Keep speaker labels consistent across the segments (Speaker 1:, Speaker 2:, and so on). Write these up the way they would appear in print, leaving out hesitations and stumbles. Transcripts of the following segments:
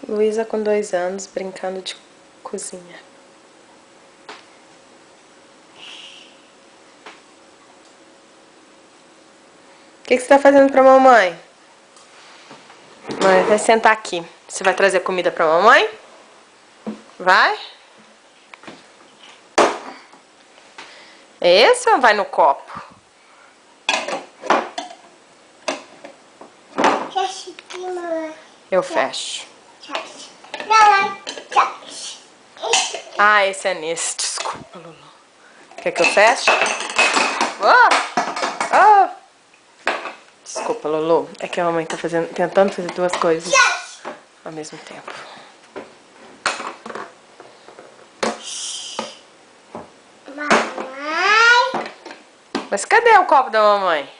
Speaker 1: Luísa com 2 anos, brincando de cozinha. O que você tá fazendo pra mamãe? Mãe, vai sentar aqui. Você vai trazer comida pra mamãe? Vai? É esse ou vai no copo?
Speaker 2: Fecha aqui, mamãe.
Speaker 1: Eu fecho.
Speaker 2: Não,
Speaker 1: Ah, esse é nesse. Desculpa, Lulu. Quer que eu feche? Oh! Oh! Desculpa, Lulu. É que a mamãe tá tentando fazer 2 coisas ao mesmo tempo.
Speaker 2: mamãe.
Speaker 1: Mas cadê o copo da mamãe?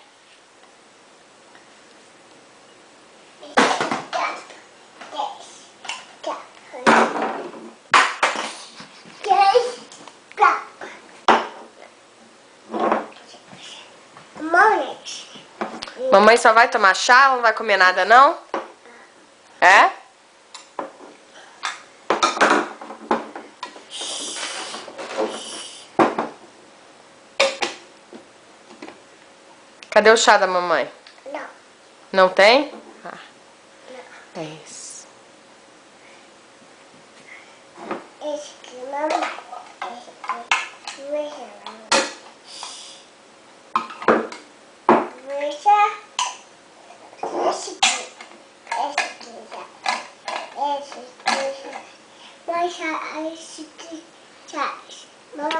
Speaker 1: Mamãe só vai tomar chá, não vai comer nada, não? É? Cadê o chá da mamãe?
Speaker 2: Não.
Speaker 1: Não tem? Ah, é isso.
Speaker 2: Esse aqui, mamãe. Esse aqui,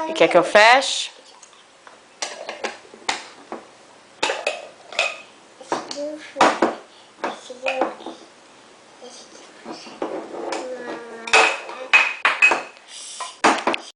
Speaker 1: E quer que eu feche?
Speaker 2: Esse aqui,